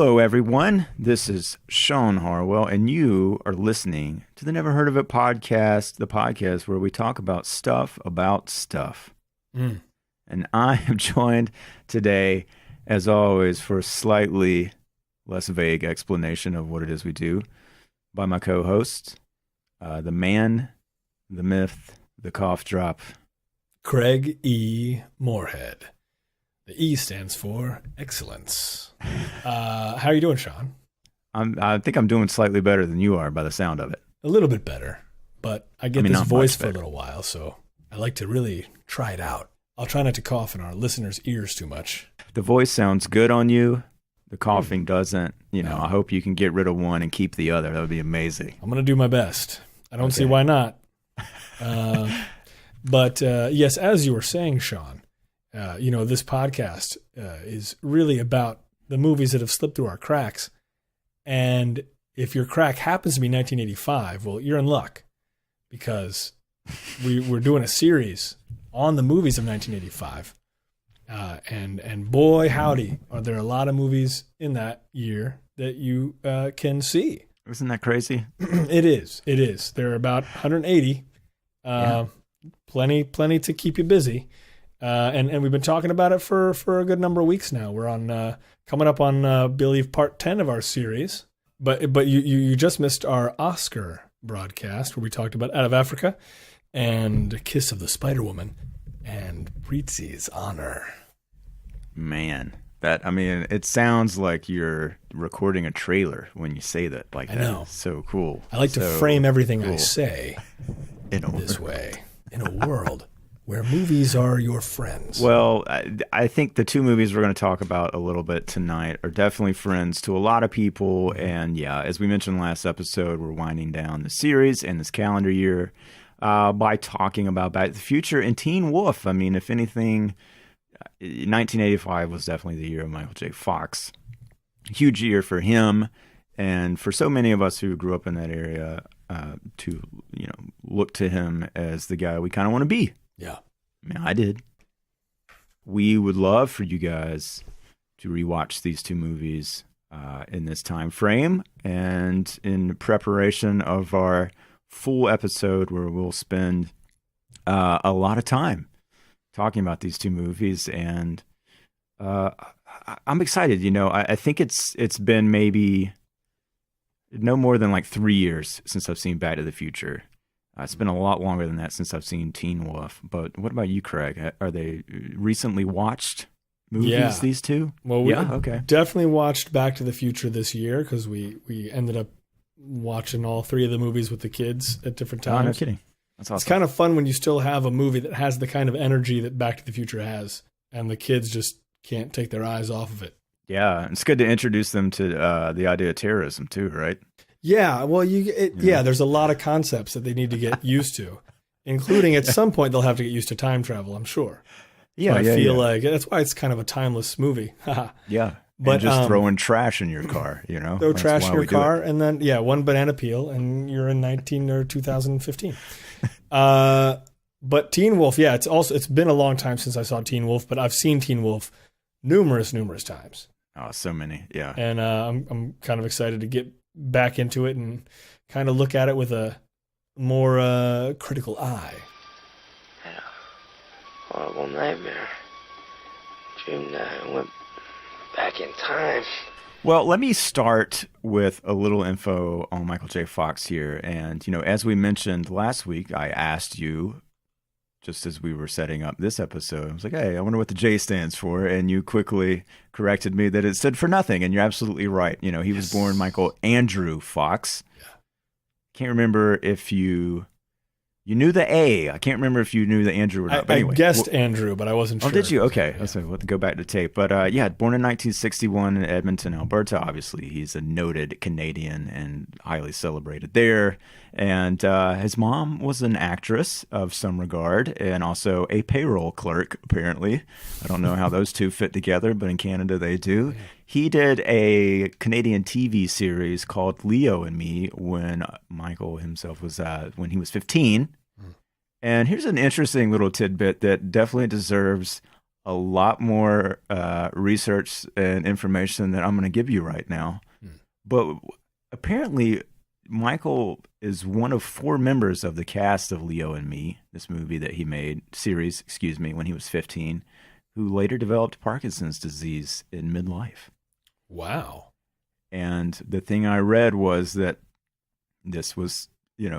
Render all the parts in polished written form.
Hello, everyone. This is Sean Harwell, and you are listening to the Never Heard of It podcast, the podcast where we talk about stuff. And I am joined today, as always, for a slightly less vague explanation of what it is we do, by my co-host, the man, the myth, the cough drop, Craig E. Moorhead. The E stands for excellence. How are you doing, Sean? I think I'm doing slightly better than you are by the sound of it. A little bit better, but I get this voice for a little while, so I like to really try it out. I'll try not to cough in our listeners' ears too much. The voice sounds good on you. The coughing doesn't. I hope you can get rid of one and keep the other. That would be amazing. I'm going to do my best. I don't see why not. But yes, as you were saying, Sean, this podcast is really about the movies that have slipped through our cracks. And if your crack happens to be 1985, well, you're in luck because we're doing a series on the movies of 1985. And boy, howdy, are there a lot of movies in that year that you can see. Isn't that crazy? It is. There are about 180. Plenty to keep you busy. And we've been talking about it for a good number of weeks now. We're on coming up on believe part 10 of our series. But you just missed our Oscar broadcast where we talked about Out of Africa and Kiss of the Spider Woman and Prizzi's Honor. Man, it sounds like you're recording a trailer when you say that. Like, I know. So cool. I like to frame everything cool. I say in this way. In a world where movies are your friends. Well, I think the two movies we're going to talk about a little bit tonight are definitely friends to a lot of people. And yeah, as we mentioned last episode, we're winding down the series and this calendar year by talking about Back to the Future and Teen Wolf. I mean, if anything, 1985 was definitely the year of Michael J. Fox. Huge year for him. And for so many of us who grew up in that area, to look to him as the guy we kind of want to be. Yeah. I did. We would love for you guys to rewatch these two movies in this time frame and in preparation of our full episode where we'll spend a lot of time talking about these two movies. And I'm excited. I think it's been maybe no more than like 3 years since I've seen Back to the Future. It's been a lot longer than that since I've seen Teen Wolf. But what about you, Craig? Are they recently watched movies, these two? Well, we definitely watched Back to the Future this year because we ended up watching all three of the movies with the kids at different times. Oh, no kidding. That's awesome. It's kind of fun when you still have a movie that has the kind of energy that Back to the Future has, and the kids just can't take their eyes off of it. Yeah, it's good to introduce them to the idea of terrorism too, right? Yeah, well, there's a lot of concepts that they need to get used to, including at some point they'll have to get used to time travel, I'm sure. Yeah, I feel like that's why it's kind of a timeless movie. Yeah, but and just throwing trash in your car, Throw that's trash in your car, and then one banana peel, and you're in 2015. But Teen Wolf, it's been a long time since I saw Teen Wolf, but I've seen Teen Wolf numerous times. Oh, so many, yeah. And I'm kind of excited to get back into it and kind of look at it with a more critical eye. I had a horrible nightmare. Dreamed that I went back in time. Well, let me start with a little info on Michael J. Fox here. And, as we mentioned last week, I asked you, just as we were setting up this episode, I was like, hey, I wonder what the J stands for. And you quickly corrected me that it stood for nothing. And you're absolutely right. He was born Michael Andrew Fox. Yeah. Can't remember if you knew the A. I can't remember if you knew the Andrew or not. But anyway, I guessed Andrew, but I wasn't sure. Oh, did you? Okay. Yeah. So we'll have to go back to tape. But born in 1961 in Edmonton, Alberta. Obviously, he's a noted Canadian and highly celebrated there. And his mom was an actress of some regard and also a payroll clerk, apparently. I don't know how those two fit together, but in Canada they do. He did a Canadian TV series called Leo and Me when Michael himself was when he was 15. And here's an interesting little tidbit that definitely deserves a lot more research and information that I'm going to give you right now. But apparently, Michael is one of 4 members of the cast of Leo and Me, this movie that he made, series, excuse me, when he was 15, who later developed Parkinson's disease in midlife. Wow. And the thing I read was that this was,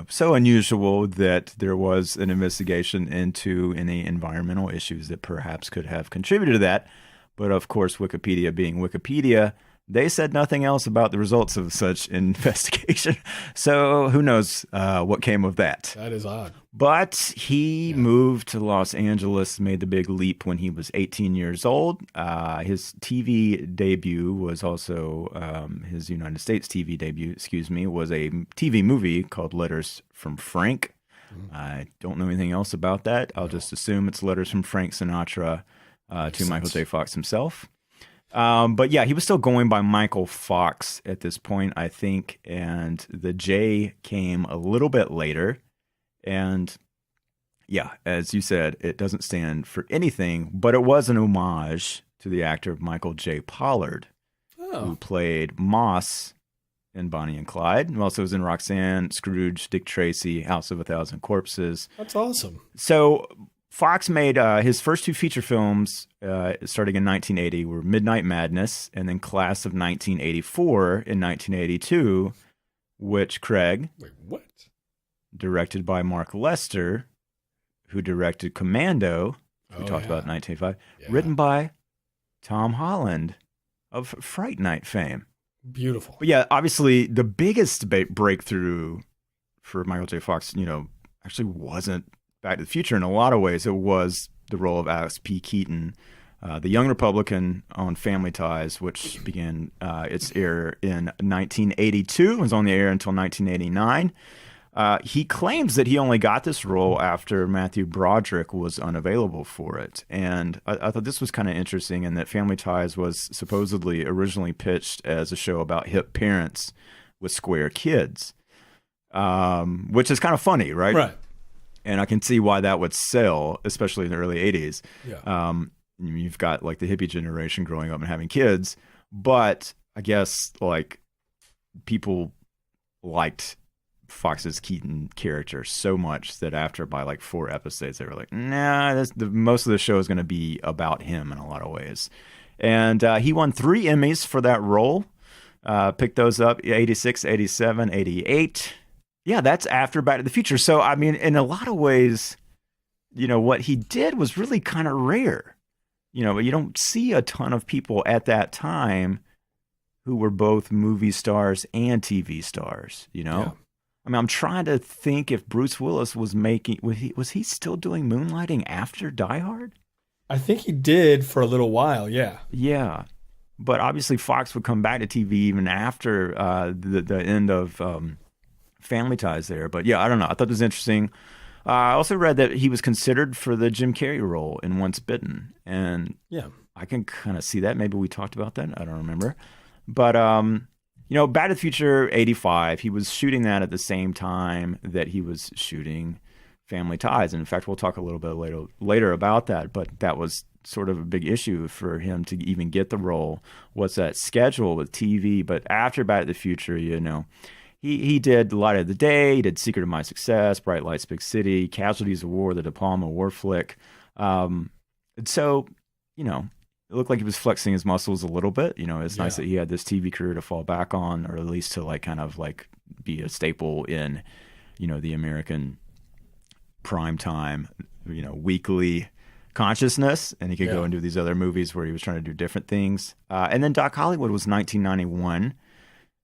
so unusual that there was an investigation into any environmental issues that perhaps could have contributed to that. But of course, Wikipedia being Wikipedia, they said nothing else about the results of such investigation. So who knows what came of that. That is odd. But he moved to Los Angeles, made the big leap when he was 18 years old. His TV debut was also, his United States TV debut, was a TV movie called Letters from Frank. I don't know anything else about that. I'll just assume it's Letters from Frank Sinatra to Michael J. Fox himself. But yeah, he was still going by Michael Fox at this point, I think. And the J came a little bit later. And yeah, as you said, it doesn't stand for anything, but it was an homage to the actor Michael J. Pollard, who played Moss in Bonnie and Clyde, and also was in Roxanne, Scrooge, Dick Tracy, House of a Thousand Corpses. That's awesome. So Fox made his first 2 feature films starting in 1980 were Midnight Madness and then Class of 1984 in 1982, which Craig... Wait, what? Directed by Mark Lester, who directed Commando, we talked about in 1985, written by Tom Holland of Fright Night fame. Beautiful. But yeah, obviously the biggest breakthrough for Michael J. Fox, actually wasn't Back to the Future in a lot of ways. It was the role of Alex P. Keaton, the young Republican on Family Ties, which began its air in 1982, was on the air until 1989. He claims that he only got this role after Matthew Broderick was unavailable for it. And I thought this was kind of interesting in that Family Ties was supposedly originally pitched as a show about hip parents with square kids, which is kind of funny, right? Right. And I can see why that would sell, especially in the early 80s. Yeah. You've got like the hippie generation growing up and having kids. But I guess like people liked Fox's Keaton character so much that after by like 4 episodes, they were like, nah, most of the show is going to be about him in a lot of ways. And he won 3 Emmys for that role. Picked those up 86, 87, 88. Yeah, that's after Back to the Future. So, I mean, in a lot of ways, what he did was really kind of rare. You don't see a ton of people at that time who were both movie stars and TV stars, Yeah. I mean, I'm trying to think if Bruce Willis was he still doing moonlighting after Die Hard? I think he did for a little while, yeah. Yeah. But obviously Fox would come back to TV even after the end of Family Ties there. But yeah, I don't know. I thought it was interesting. I also read that he was considered for the Jim Carrey role in Once Bitten. And yeah, I can kind of see that. Maybe we talked about that. I don't remember. But, Back to the Future 85, he was shooting that at the same time that he was shooting Family Ties. And in fact, we'll talk a little bit later about that. But that was sort of a big issue for him to even get the role. What's that schedule with TV? But after Back to the Future, he did Light of the Day, he did Secret of My Success, Bright Lights, Big City, Casualties of War, the De Palma war flick. And so, it looked like he was flexing his muscles a little bit. It's nice that he had this TV career to fall back on, or at least to like kind of like be a staple in, the American primetime, weekly consciousness. And he could go and do these other movies where he was trying to do different things. And then Doc Hollywood was 1991.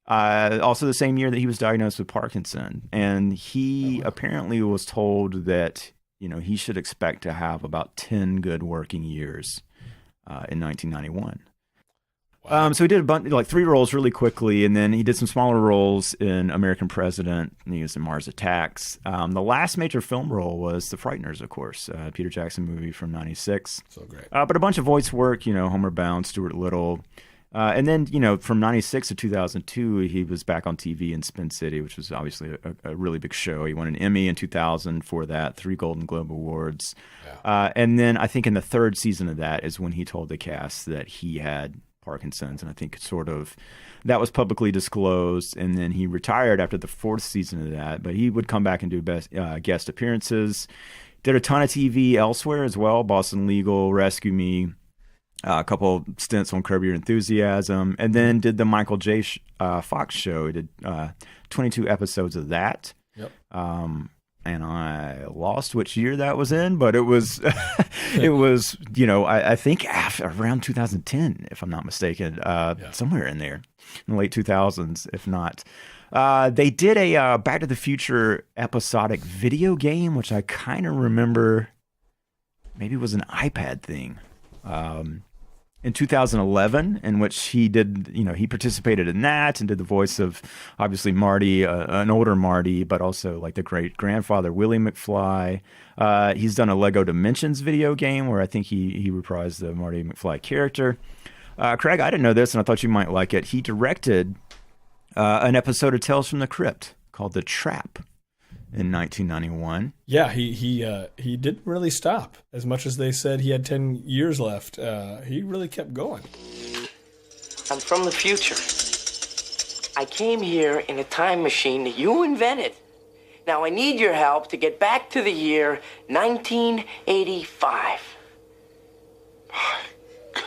Also the same year that he was diagnosed with Parkinson. And he apparently was told that, he should expect to have about 10 good working years in 1991. Wow. So he did a bunch, like 3 roles really quickly, and then he did some smaller roles in American President, and he was in Mars Attacks. The last major film role was The Frighteners, of course, Peter Jackson movie from 96. So great. But a bunch of voice work, Homer Bound, Stuart Little, And then, from 96 to 2002, he was back on TV in Spin City, which was obviously a really big show. He won an Emmy in 2000 for that, 3 Golden Globe Awards. Yeah. And then I think in the 3rd season of that is when he told the cast that he had Parkinson's. And I think sort of that was publicly disclosed. And then he retired after the 4th season of that. But he would come back and do guest appearances. Did a ton of TV elsewhere as well. Boston Legal, Rescue Me. A couple stints on Curb Your Enthusiasm, and then did the Michael J. Fox show. He did 22 episodes of that. Yep. And I lost which year that was in, but it was, it was, I think around 2010, if I'm not mistaken, somewhere in there, in the late 2000s, if not. They did a Back to the Future episodic video game, which I kind of remember maybe was an iPad thing. In 2011, in which he did, he participated in that and did the voice of, obviously, Marty, an older Marty, but also like the great grandfather, Willie McFly. He's done a Lego Dimensions video game where I think he reprised the Marty McFly character. Craig, I didn't know this, and I thought you might like it. He directed an episode of Tales from the Crypt called The Trap in 1991. Yeah, he didn't really stop. As much as they said he had 10 years left, he really kept going. I'm from the future. I came here in a time machine that you invented. Now I need your help to get back to the year 1985. My God.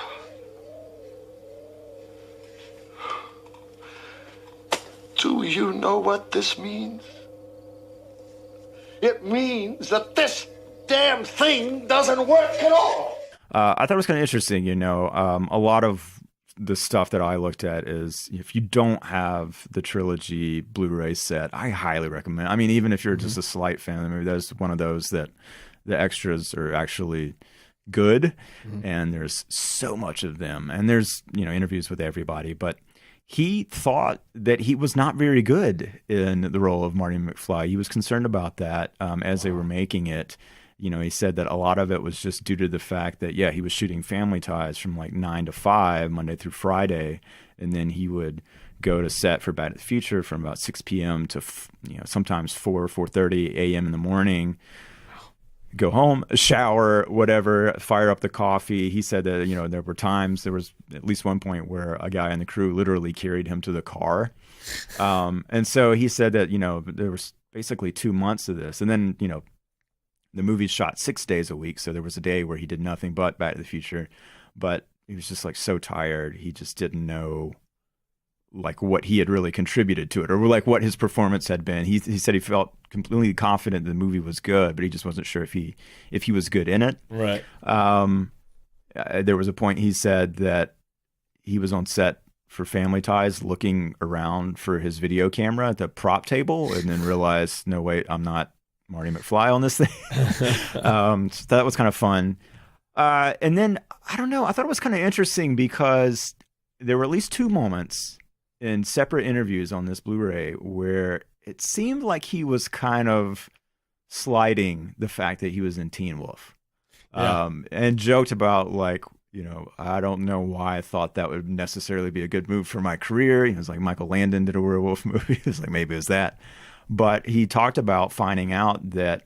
Do you know what this means? It means that this damn thing doesn't work at all. I thought it was kind of interesting, a lot of the stuff that I looked at is if you don't have the trilogy Blu-ray set, I highly recommend. I mean, even if you're just a slight fan of the movie, that's one of those that the extras are actually good, and there's so much of them. And there's, interviews with everybody, but he thought that he was not very good in the role of Marty McFly. He was concerned about that as they were making it. He said that a lot of it was just due to the fact that, he was shooting Family Ties from like 9 to 5, Monday through Friday. And then he would go to set for Back to the Future from about 6 p.m. to, sometimes 4:30 a.m. in the morning. Go home, shower, whatever, fire up the coffee. He said that, there were times, there was at least one point where a guy in the crew literally carried him to the car. And so he said that, there was basically 2 months of this. And then, the movie's shot 6 days a week. So there was a day where he did nothing but Back to the Future. But he was just like so tired. He just didn't know like what he had really contributed to it, or like what his performance had been. He said he felt completely confident the movie was good, but he just wasn't sure if he was good in it. Right. There was a point he said that he was on set for Family Ties looking around for his video camera at the prop table and then realized, no, wait, I'm not Marty McFly on this thing. So that was kind of fun. And then, I don't know, I thought it was kind of interesting because there were at least 2 moments in separate interviews on this Blu-ray where it seemed like he was kind of sliding the fact that he was in Teen Wolf. And joked about like, I don't know why I thought that would necessarily be a good move for my career. He was like, Michael Landon did a werewolf movie. It was like, maybe it was that. But he talked about finding out that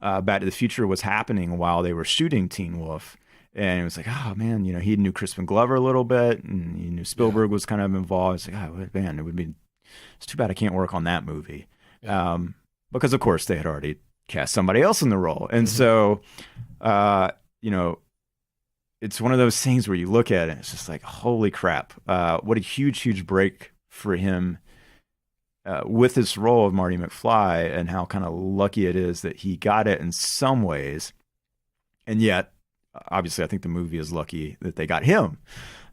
Back to the Future was happening while they were shooting Teen Wolf. And it was like, oh, man, he knew Crispin Glover a little bit, and he knew Spielberg was kind of involved. It's like, oh, man, it's too bad I can't work on that movie. Yeah. Because, of course, they had already cast somebody else in the role. And so, it's one of those things where you look at it and it's just like, holy crap, what a huge, huge break for him with this role of Marty McFly, and how kind of lucky it is that he got it in some ways. And yet, obviously, I think the movie is lucky that they got him.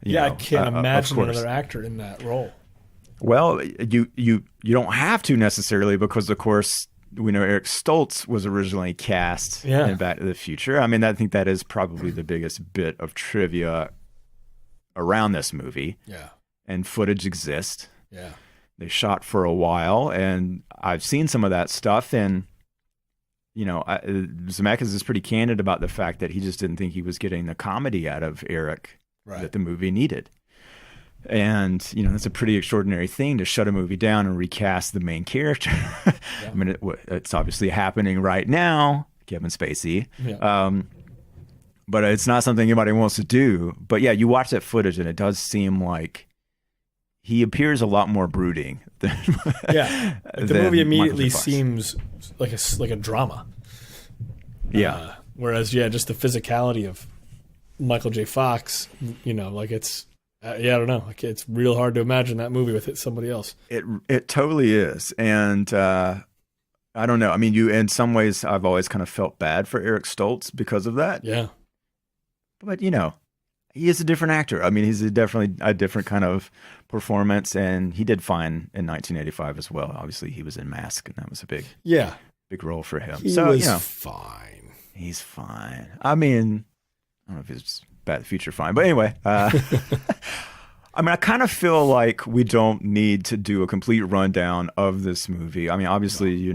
I can't imagine another actor in that role. Well, you don't have to necessarily, because of course we know Eric Stoltz was originally cast in Back to the Future. I mean, I think that is probably the biggest bit of trivia around this movie. Yeah, and footage exists. Yeah, they shot for a while, and I've seen some of that stuff, and Zemeckis is pretty candid about the fact that he just didn't think he was getting the comedy out of Eric that the movie needed. And, that's a pretty extraordinary thing to shut a movie down and recast the main character. I mean, it's obviously happening right now, Kevin Spacey. Yeah. But it's not something anybody wants to do. But yeah, you watch that footage and it does seem like he appears a lot more brooding than Yeah. Like the than movie Michael J. immediately Fox. seems like a drama. Yeah. Whereas, just the physicality of Michael J. Fox, like it's, I don't know. Like it's real hard to imagine that movie with somebody else. It totally is. And I don't know. I mean, in some ways, I've always kind of felt bad for Eric Stoltz because of that. Yeah. But, he is a different actor. I mean, he's definitely a different kind of performance. And he did fine in 1985 as well. Obviously, he was in Mask, and that was a big role for him. He so, was fine. He's fine. I mean, I don't know if it's Back to the Future fine. But anyway, I mean, I kind of feel like we don't need to do a complete rundown of this movie. I mean, obviously,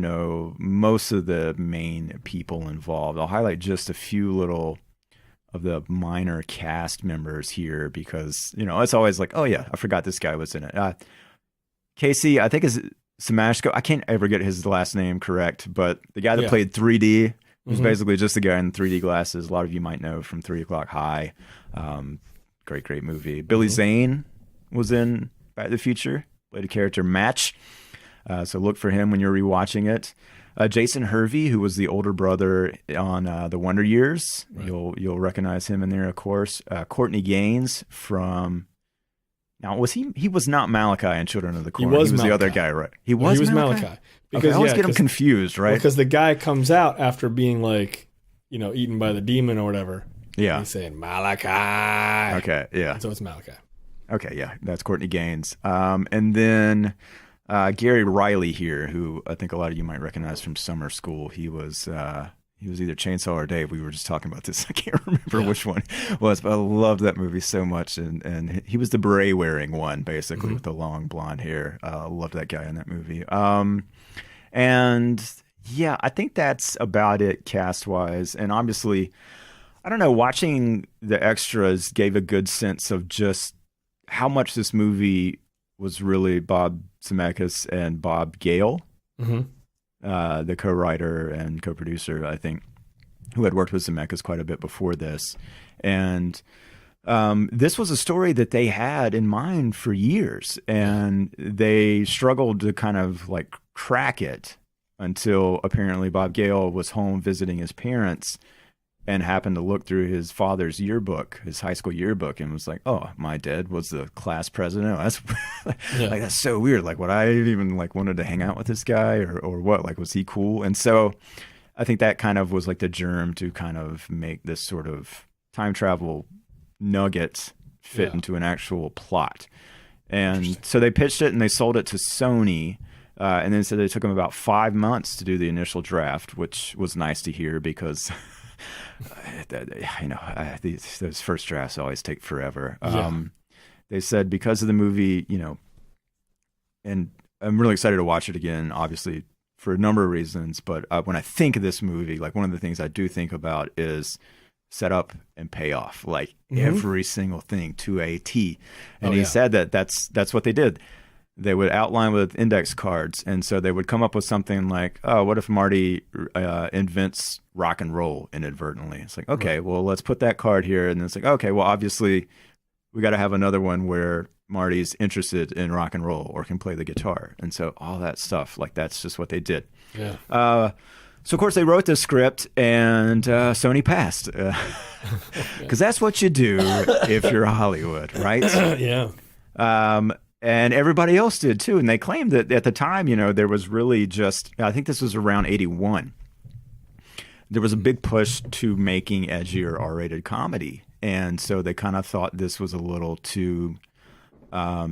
most of the main people involved. I'll highlight just a few little of the minor cast members here because, it's always like, oh, yeah, I forgot this guy was in it. Casey, I think, is Siemaszko. I can't ever get his last name correct, but the guy that played 3D. It was basically just the guy in 3D glasses. A lot of you might know from 3 O'Clock High. Great movie. Billy Zane was in Back to the Future, played a character Match. So look for him when you're rewatching it. Jason Hervey, who was the older brother on The Wonder Years. Right. You'll recognize him in there, of course. Courtney Gaines from... Now, was he? He was not Malachi in Children of the Corn. He was Malachi. the other guy, right? He was Malachi. Because I always get him confused, right? Because the guy comes out after being eaten by the demon or whatever. Yeah. And he's saying, Malachi. Okay, yeah. And so it's Malachi. Okay, yeah. That's Courtney Gaines. And then Gary Riley here, who I think a lot of you might recognize from Summer School. He was either Chainsaw or Dave. We were just talking about this. I can't remember which one it was, but I loved that movie so much. And he was the beret wearing one, basically, with the long blonde hair. I loved that guy in that movie. And yeah, I think that's about it cast wise. And obviously, I don't know, watching the extras gave a good sense of just how much this movie was really Bob Zemeckis and Bob Gale. The co-writer and co-producer, I think, who had worked with Zemeckis quite a bit before this. And this was a story that they had in mind for years, and they struggled to kind of like crack it until apparently Bob Gale was home visiting his parents and happened to look through his father's yearbook, his high school yearbook, and was like, "Oh, my dad was the class president. Oh, that's like that's so weird. Like, would I even wanted to hang out with this guy, or what? Like, was he cool?" And so, I think that kind of was like the germ to kind of make this sort of time travel nugget fit into an actual plot. And so they pitched it and they sold it to Sony. And then said it took them about 5 months to do the initial draft, which was nice to hear because. Those first drafts always take forever. They said because of the movie, and I'm really excited to watch it again, obviously for a number of reasons. But when I think of this movie, like one of the things I do think about is setup and payoff, like every single thing to a T. And he said that's what they did. They would outline with index cards. And so they would come up with something like, oh, what if Marty invents rock and roll inadvertently? It's like, okay, well, let's put that card here. And it's like, okay, well, obviously we got to have another one where Marty's interested in rock and roll or can play the guitar. And so all that stuff, like that's just what they did. Yeah. So, of course, they wrote this script and Sony passed. Because that's what you do if you're Hollywood, right? Yeah. And everybody else did too. And they claimed that at the time, there was really just, I think this was around 81. There was a big push to making edgier R-rated comedy. And so they kind of thought this was a little too, I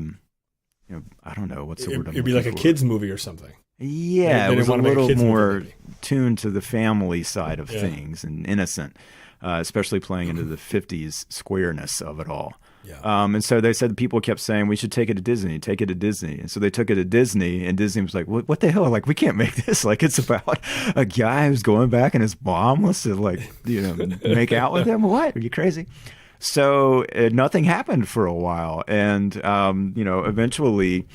don't know, what's the word I'm It'd be like looking a for? kid's movie or something. Yeah, They it was a didn't wanna make a little kids' more movie. tuned to the family side of things and innocent, especially playing into the 50s squareness of it all. Yeah. And so they said people kept saying, we should take it to Disney, take it to Disney. And so they took it to Disney, and Disney was like, what the hell? Like, we can't make this. Like, it's about a guy who's going back and his mom wants to, make out with him? What? Are you crazy? So nothing happened for a while. And, eventually,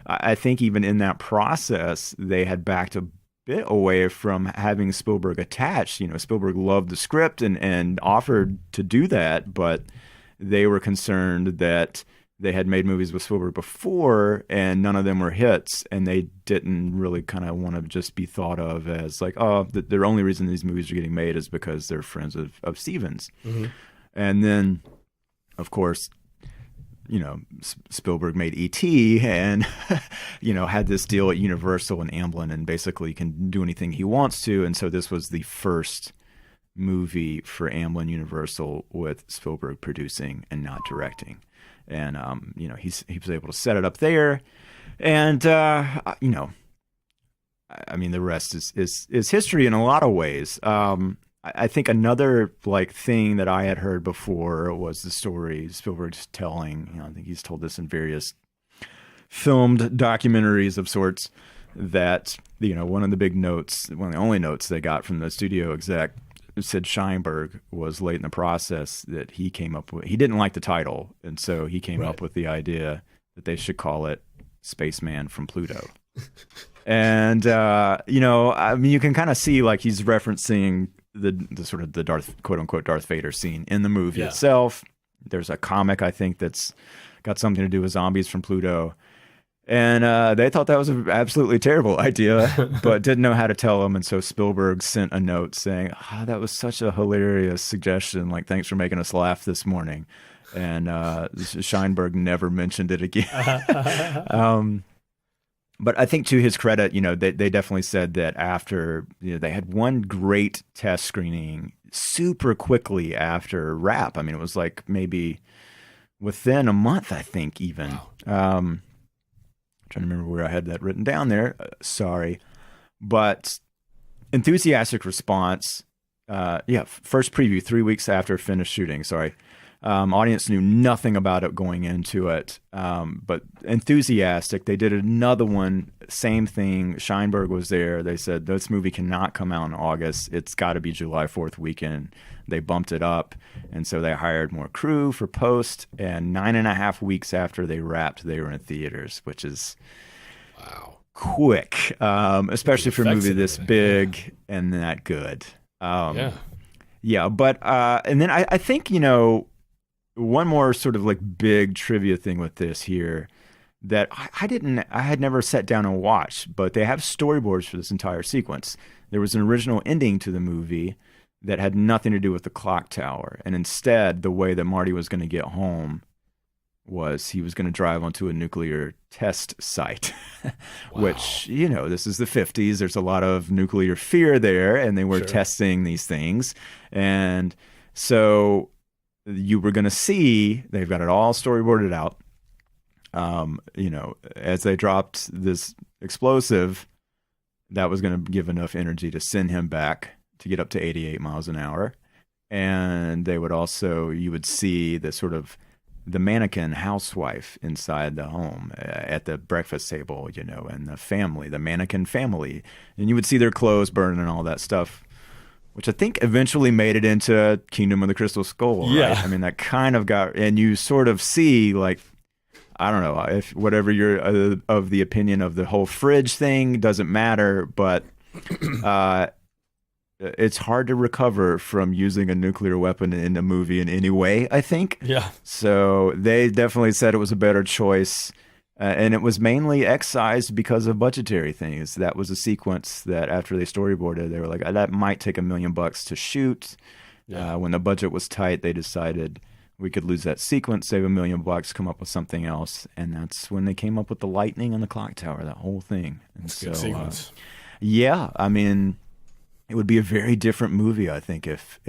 I think even in that process, they had backed a bit away from having Spielberg attached. Spielberg loved the script and offered to do that, but they were concerned that they had made movies with Spielberg before and none of them were hits, and they didn't really kind of want to just be thought of as like, the only reason these movies are getting made is because they're friends of Stevens. Mm-hmm. And then, of course, Spielberg made E.T. and, had this deal at Universal and Amblin and basically can do anything he wants to. And so this was the first movie for Amblin Universal with Spielberg producing and not directing. And, he was able to set it up there. And, the rest is history in a lot of ways. I think another thing that I had heard before was the story Spielberg's telling. I think he's told this in various filmed documentaries of sorts, that, one of the big notes, one of the only notes they got from the studio exec said Sheinberg was late in the process that he came up with. He didn't like the title, and so he came up with the idea that they should call it Spaceman from Pluto. And, you can kind of see he's referencing the sort of the quote unquote Darth Vader scene in the movie itself. There's a comic, I think, that's got something to do with zombies from Pluto. And they thought that was an absolutely terrible idea, but didn't know how to tell them. And so Spielberg sent a note saying, that was such a hilarious suggestion. Thanks for making us laugh this morning. And Sheinberg never mentioned it again. But I think to his credit, they definitely said that after they had one great test screening super quickly after wrap. I mean, it was maybe within a month, I think, even. Wow. Trying to remember where I had that written down there. Sorry. But enthusiastic response. First preview 3 weeks after finished shooting. Sorry. Audience knew nothing about it going into it, but enthusiastic. They did another one, same thing. Sheinberg was there. They said, this movie cannot come out in August. It's got to be July 4th weekend. They bumped it up, and so they hired more crew for post, and 9.5 weeks after they wrapped, they were in theaters, which is quick, especially for a movie this big and that good. Yeah, but and then I think, one more sort of big trivia thing with this here that I had never sat down and watched, but they have storyboards for this entire sequence. There was an original ending to the movie that had nothing to do with the clock tower. And instead, the way that Marty was going to get home was he was going to drive onto a nuclear test site, which, this is the 50s. There's a lot of nuclear fear there, and they were testing these things. And so you were going to see, they've got it all storyboarded out. As they dropped this explosive, that was going to give enough energy to send him back to get up to 88 miles an hour. And they would also, you would see the sort of the mannequin housewife inside the home at the breakfast table, and the family, the mannequin family. And you would see their clothes burning and all that stuff, which I think eventually made it into Kingdom of the Crystal Skull. Right? Yeah. I mean, that kind of got, and you sort of see I don't know, if whatever you're of the opinion of the whole fridge thing, doesn't matter, but it's hard to recover from using a nuclear weapon in a movie in any way, I think. Yeah. So they definitely said it was a better choice. And it was mainly excised because of budgetary things. That was a sequence that after they storyboarded, they were like, that might take $1 million to shoot. Yeah. When the budget was tight, they decided we could lose that sequence, save $1 million, come up with something else. And that's when they came up with the lightning and the clock tower, that whole thing. And that's a good sequence. Yeah, I mean, it would be a very different movie, I think, if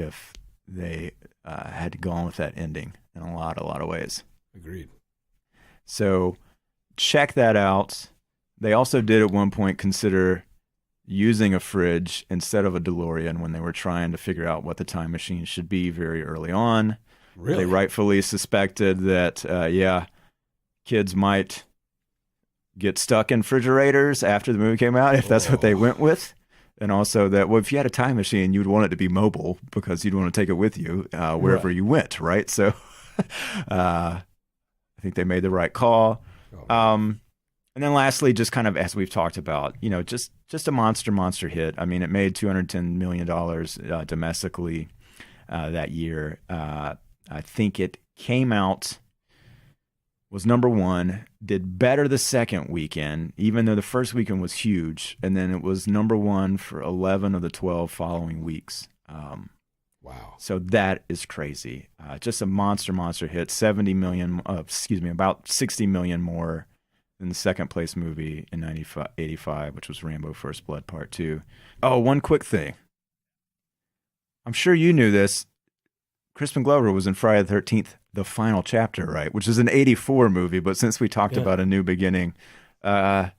they had gone with that ending in a lot of ways. Agreed. So check that out. They also did at one point consider using a fridge instead of a DeLorean when they were trying to figure out what the time machine should be very early on. Really? They rightfully suspected that, kids might get stuck in refrigerators after the movie came out, if that's what they went with. And also that, well, if you had a time machine, you'd want it to be mobile because you'd want to take it with you wherever you went, right? So I think they made the right call. And then lastly, just kind of as we've talked about, just a monster hit. I mean, it made $210 million domestically that year. I think it came out, was number one, did better the second weekend, even though the first weekend was huge. And then it was number one for 11 of the 12 following weeks. Wow. So that is crazy. Just a monster hit, 70 million, about 60 million more than the second place movie in 85, which was Rambo First Blood Part 2. Oh, one quick thing. I'm sure you knew this. Crispin Glover was in Friday the 13th, The Final Chapter, right? Which is an 84 movie, but since we talked about A New Beginning, you're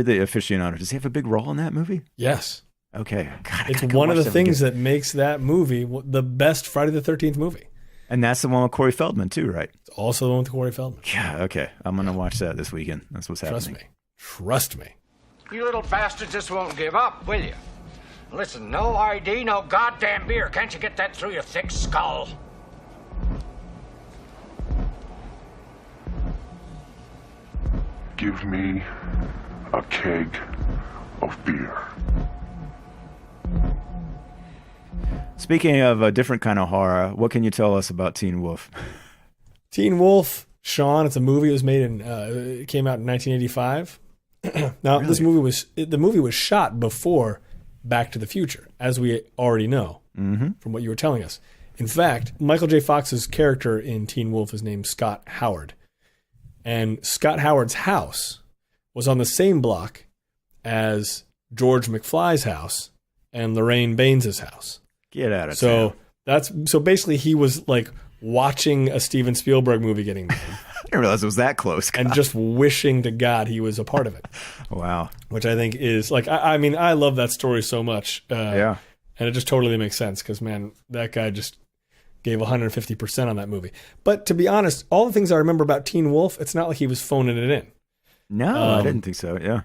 the aficionado. Does he have a big role in that movie? Yes. Okay. God, it's one of the things that makes that movie the best Friday the 13th movie. And that's the one with Corey Feldman too, right? It's also the one with Corey Feldman. Yeah, okay. I'm going to watch that this weekend. That's what's happening. Trust me. You little bastards just won't give up, will you? Listen, no ID, no goddamn beer. Can't you get that through your thick skull? Give me a keg of beer. Speaking of a different kind of horror, what can you tell us about Teen Wolf? Teen Wolf, Sean, it's a movie. It was made in, it came out in 1985. Now, Really? the movie was shot before Back to the Future, as we already know from what you were telling us. In fact, Michael J. Fox's character in Teen Wolf is named Scott Howard. And Scott Howard's house was on the same block as George McFly's house and Lorraine Baines' house. Get out of town. So basically he was like watching a Steven Spielberg movie getting made I didn't realize it was that close. and just wishing to God he was a part of it. Wow. Which I think is like, I mean, I love that story so much. Yeah. And it just totally makes sense because, man, that guy just gave 150% on that movie. But to be honest, all the things I remember about Teen Wolf, it's not like he was phoning it in. No, I didn't think so. Yeah.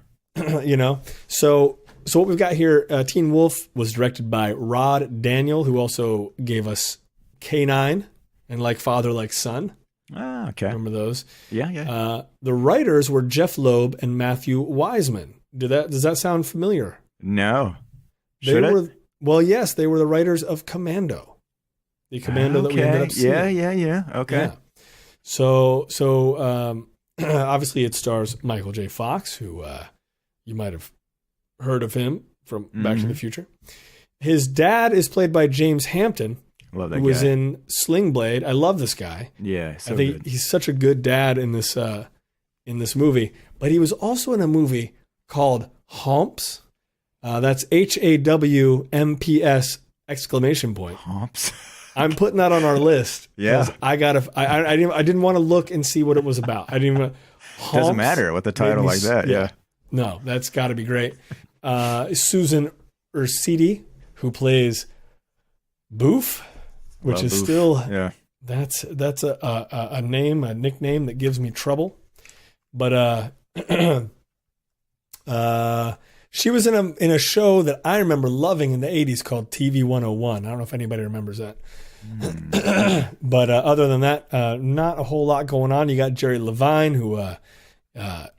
So what we've got here, Teen Wolf was directed by Rod Daniel, who also gave us K9 and Like Father, Like Son. Ah, okay. Remember those? Yeah. The writers were Jeff Loeb and Matthew Wiseman. Does that sound familiar? No. They were yes, they were the writers of Commando. The Commando that we ended up seeing. Yeah. Okay. Yeah. So obviously it stars Michael J. Fox, who you might have heard of him from Back to the Future. His dad is played by James Hampton, Love that who guy. was in Sling Blade. I love this guy. Yeah, so I think good. he's such a good dad in this movie. But he was also in a movie called Homps. That's HAWMPS exclamation point. Homps. I'm putting that on our list. Yeah. 'cause I didn't want to look and see what it was about. I didn't even. Doesn't matter with a title like that. Yeah. No, that's got to be great. Susan Ursidi, who plays Boof, which Love is Boof. still Yeah. that's a nickname that gives me trouble. But she was in a show that I remember loving in the 80s called TV 101. I don't know if anybody remembers that. But other than that, not a whole lot going on. You got Jerry Levine, who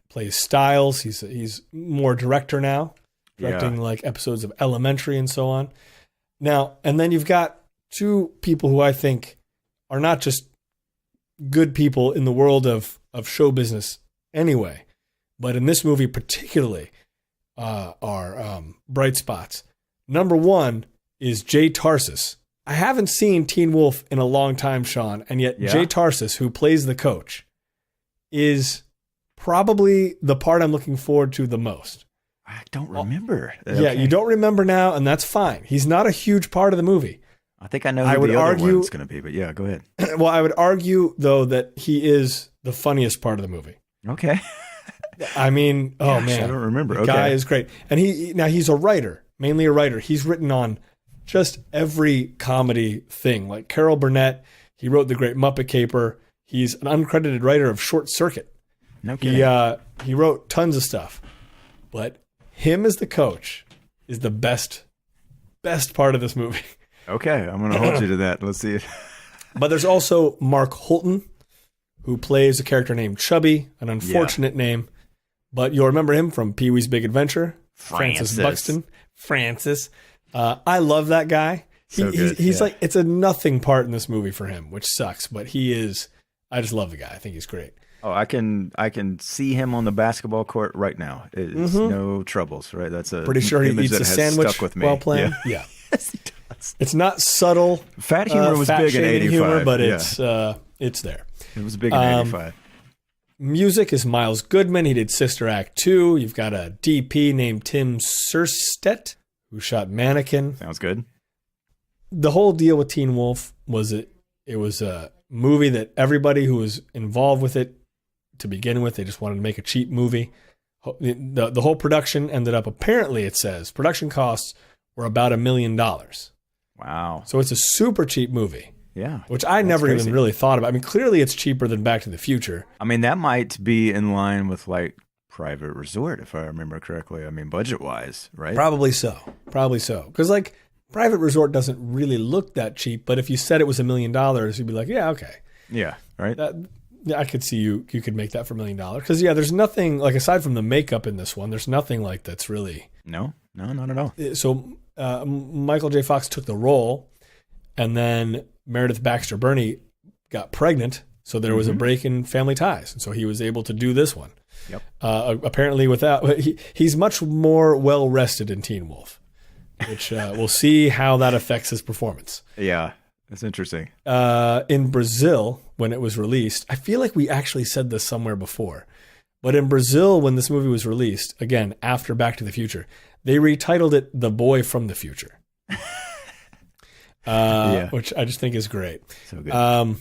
plays Styles. He's more director now, directing like episodes of Elementary and so on. Now, and then you've got two people who I think are not just good people in the world of show business anyway, but in this movie particularly are bright spots. Number one is Jay Tarsis. I haven't seen Teen Wolf in a long time, Sean, and yet Jay Tarsis, who plays the coach, is probably the part I'm looking forward to the most. I don't remember. Yeah, you don't remember now, and that's fine. He's not a huge part of the movie. I think I know who the other one's going to be, but yeah, go ahead. Well, I would argue, though, that he is the funniest part of the movie. Okay. I mean, oh Gosh, man, I don't remember. The guy is great, and he's a writer, mainly a writer. He's written on just every comedy thing, like Carol Burnett. He wrote The Great Muppet Caper. He's an uncredited writer of Short Circuit. No kidding. He wrote tons of stuff, but him as the coach is the best part of this movie. Okay, I'm going to hold you to that. Let's see it. But there's also Mark Holton, who plays a character named Chubby, an unfortunate name, but you'll remember him from Pee-wee's Big Adventure. Francis Buxton. Francis. I love that guy. He's like, it's a nothing part in this movie for him, which sucks, but I just love the guy. I think he's great. Oh, I can see him on the basketball court right now. It's no troubles, right? That's a pretty sure he image eats that a has sandwich stuck with me. while playing. Yeah. Yes, he does. It's not subtle. Fat humor was big in '85, humor, but it's there. It was big in '85. Music is Miles Goodman. He did Sister Act 2. You've got a DP named Tim Serstedt, who shot Mannequin. Sounds good. The whole deal with Teen Wolf was it was a movie that everybody who was involved with it to begin with, they just wanted to make a cheap movie. The whole production ended up, apparently it says, production costs were about $1 million. Wow. So it's a super cheap movie. Yeah. Which I never crazy. even really thought about. I mean, clearly it's cheaper than Back to the Future. I mean, that might be in line with like Private Resort, if I remember correctly. I mean, budget-wise, right? Probably so. Because like Private Resort doesn't really look that cheap, but if you said it was $1 million, you'd be like, yeah, okay. Yeah, right? Yeah, I could see you could make that for $1 million. Because, yeah, there's nothing, like, aside from the makeup in this one, there's nothing, like, that's really... No, not at all. So Michael J. Fox took the role, and then Meredith Baxter Birney got pregnant, so there was a break in family ties. And so he was able to do this one. Yep. Apparently he's much more well-rested in Teen Wolf, which we'll see how that affects his performance. Yeah. That's interesting. In Brazil, when it was released, I feel like we actually said this somewhere before, but in Brazil, when this movie was released, again, after Back to the Future, they retitled it The Boy from the Future, which I just think is great. So good.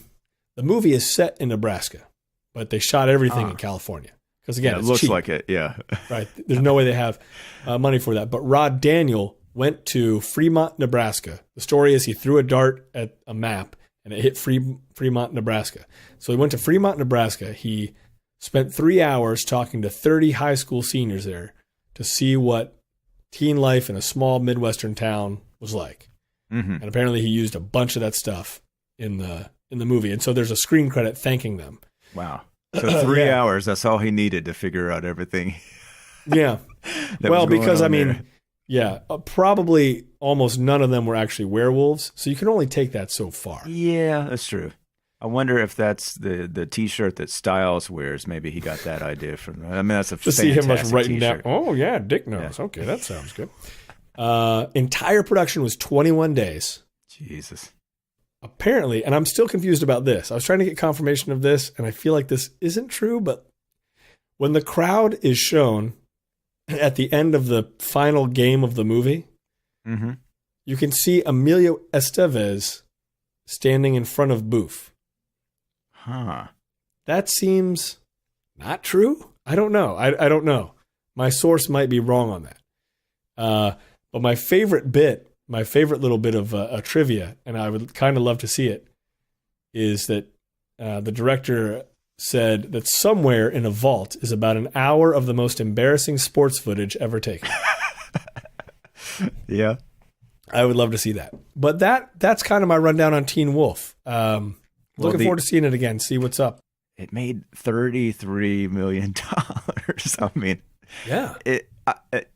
The movie is set in Nebraska, but they shot everything in California. Because again, it looks cheap, like it, yeah. Right. There's no way they have money for that. But Rod Daniel went to Fremont, Nebraska. The story is he threw a dart at a map and it hit Fremont, Nebraska. So he went to Fremont, Nebraska. He spent 3 hours talking to 30 high school seniors there to see what teen life in a small Midwestern town was like. Mm-hmm. And apparently he used a bunch of that stuff in the movie. And so there's a screen credit thanking them. Wow. So 3 hours, that's all he needed to figure out everything. Yeah. Well, because I mean... there. Yeah, probably almost none of them were actually werewolves, so you can only take that so far. Yeah, that's true. I wonder if that's the T-shirt that Styles wears. Maybe he got that idea from. I mean, that's a to see him like writing T-shirt. down. Oh yeah, Dick knows. Yeah. Okay, that sounds good. Entire production was 21 days. Jesus. Apparently, and I'm still confused about this. I was trying to get confirmation of this, and I feel like this isn't true. But when the crowd is shown at the end of the final game of the movie, you can see Emilio Estevez standing in front of Boof. Huh. That seems not true. I don't know. I don't know. My source might be wrong on that. But my favorite little bit of trivia, and I would kind of love to see it, is that the director said that somewhere in a vault is about an hour of the most embarrassing sports footage ever taken. Yeah. I would love to see that. But that's kind of my rundown on Teen Wolf. Looking forward to seeing it again, see what's up. It made $33 million. I mean, yeah.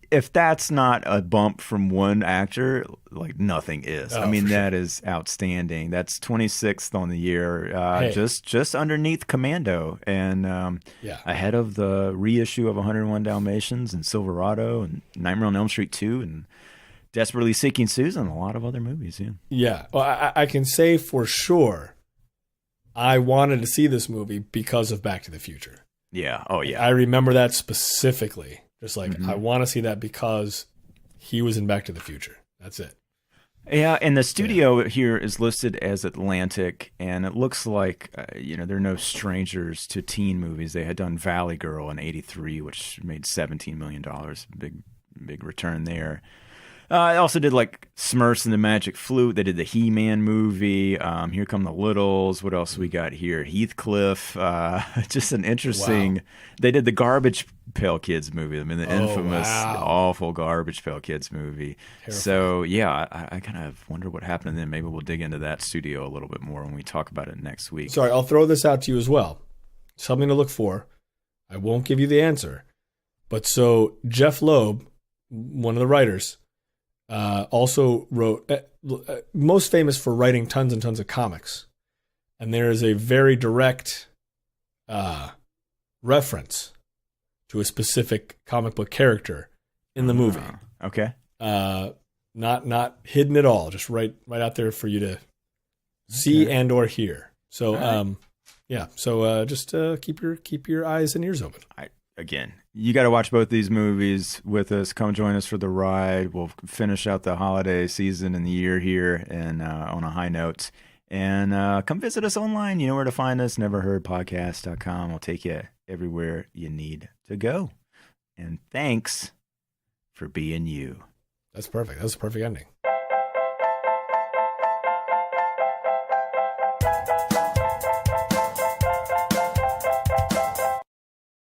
If that's not a bump from one actor, like nothing is. I mean, that is outstanding. That's 26th on the year, just underneath Commando, and ahead of the reissue of 101 Dalmatians and Silverado and Nightmare on Elm Street 2 and Desperately Seeking Susan, a lot of other movies. Yeah. Yeah. Well, I can say for sure I wanted to see this movie because of Back to the Future. Yeah. Oh, yeah. I remember that specifically. Just like, I want to see that because he was in Back to the Future. That's it. Yeah, and the studio here is listed as Atlantic, and it looks like, they're no strangers to teen movies. They had done Valley Girl in '83, which made $17 million. Big return there. I also did like Smurfs and the Magic Flute. They did the He-Man movie. Here Come the Littles. What else we got here? Heathcliff. Just an interesting. Wow. They did the Garbage Pale Kids movie. I mean, the Oh, infamous, wow. awful, garbage Pale Kids movie. Terrifying. So, yeah, I kind of wonder what happened. And then maybe we'll dig into that studio a little bit more when we talk about it next week. Sorry, I'll throw this out to you as well. Something to look for. I won't give you the answer. But so Jeff Loeb, one of the writers, also wrote, most famous for writing tons and tons of comics. And there is a very direct reference to a specific comic book character in the movie. Okay. Not hidden at all, just right out there for you to see and or hear. So Right. yeah, so just keep your eyes and ears open. Again, you got to watch both these movies with us. Come join us for the ride. We'll finish out the holiday season and the year here and on a high note. And come visit us online. You know where to find us, neverheardpodcast.com. We'll take you everywhere you need to go. And thanks for being you. That's perfect. That's a perfect ending.